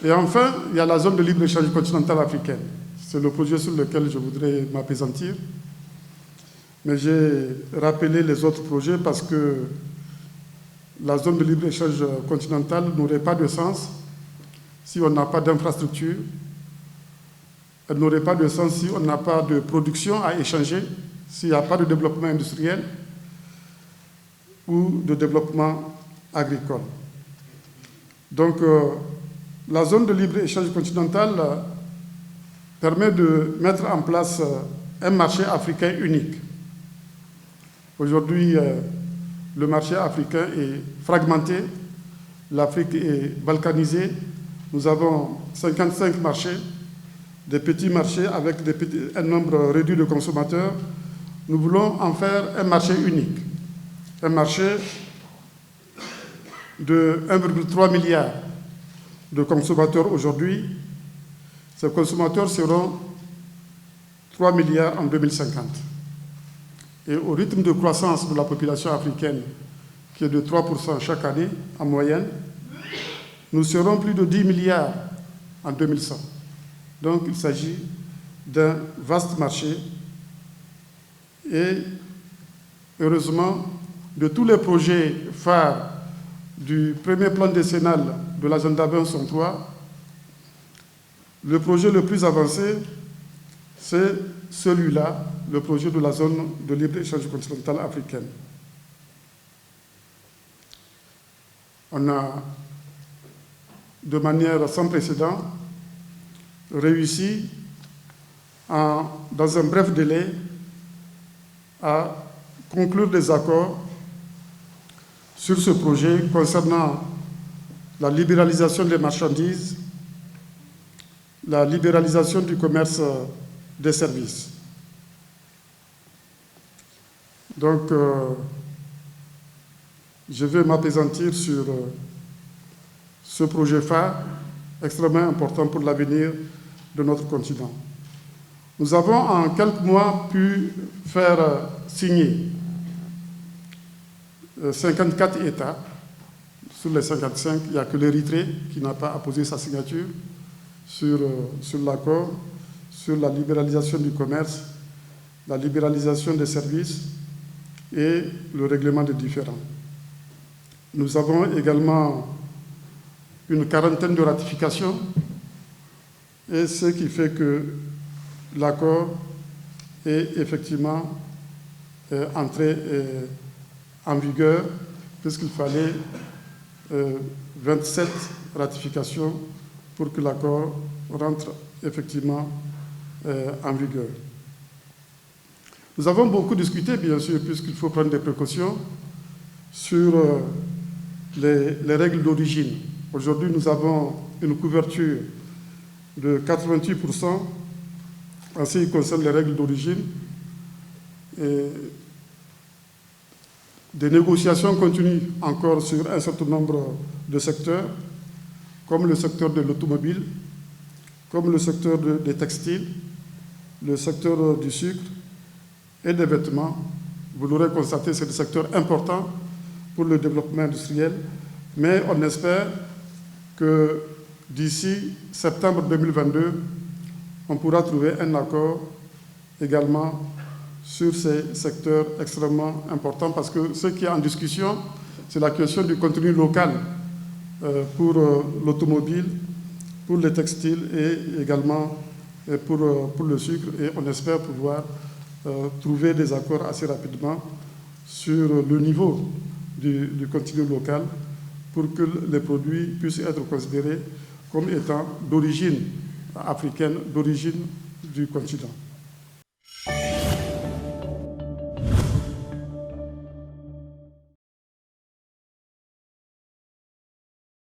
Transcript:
Et enfin, il y a la zone de libre-échange continentale africaine. C'est le projet sur lequel je voudrais m'appesantir. Mais j'ai rappelé les autres projets parce que la zone de libre-échange continentale n'aurait pas de sens si on n'a pas d'infrastructure. Elle n'aurait pas de sens si on n'a pas de production à échanger, s'il n'y a pas de développement industriel ou de développement agricole. Donc, la zone de libre-échange continentale permet de mettre en place un marché africain unique. Aujourd'hui, le marché africain est fragmenté, l'Afrique est balkanisée, nous avons 55 marchés, des petits marchés avec un nombre réduit de consommateurs. Nous voulons en faire un marché unique, un marché de 1,3 milliard de consommateurs aujourd'hui. Ces consommateurs seront 3 milliards en 2050. Et au rythme de croissance de la population africaine, qui est de 3% chaque année en moyenne, nous serons plus de 10 milliards en 2100. Donc il s'agit d'un vaste marché et heureusement, de tous les projets phares du premier plan décennal de l'agenda 2063, le projet le plus avancé, c'est celui-là, le projet de la zone de libre-échange continentale africaine. On a, de manière sans précédent, réussi, dans un bref délai, à conclure des accords sur ce projet concernant la libéralisation des marchandises, la libéralisation du commerce des services. Donc, je vais m'appesantir sur ce projet phare extrêmement important pour l'avenir de notre continent. Nous avons en quelques mois pu faire signer 54 États. Sur les 55, il n'y a que l'Érythrée qui n'a pas apposé sa signature sur l'accord, sur la libéralisation du commerce, la libéralisation des services et le règlement des différends. Nous avons également une quarantaine de ratifications, et ce qui fait que l'accord est effectivement entré en vigueur, puisqu'il fallait 27 ratifications pour que l'accord rentre effectivement en vigueur. Nous avons beaucoup discuté, bien sûr, puisqu'il faut prendre des précautions, sur les règles d'origine. Aujourd'hui, nous avons une couverture de 88% en ce qui concerne les règles d'origine. Des négociations continuent encore sur un certain nombre de secteurs, comme le secteur de l'automobile, comme le secteur des textiles, le secteur du sucre et des vêtements. Vous l'aurez constaté, c'est des secteurs importants pour le développement industriel, mais on espère que d'ici septembre 2022, on pourra trouver un accord également sur ces secteurs extrêmement importants, parce que ce qui est en discussion, c'est la question du contenu local pour l'automobile, pour les textiles et également pour le sucre. Et on espère pouvoir trouver des accords assez rapidement sur le niveau du contenu local pour que les produits puissent être considérés comme étant d'origine africaine, d'origine du continent.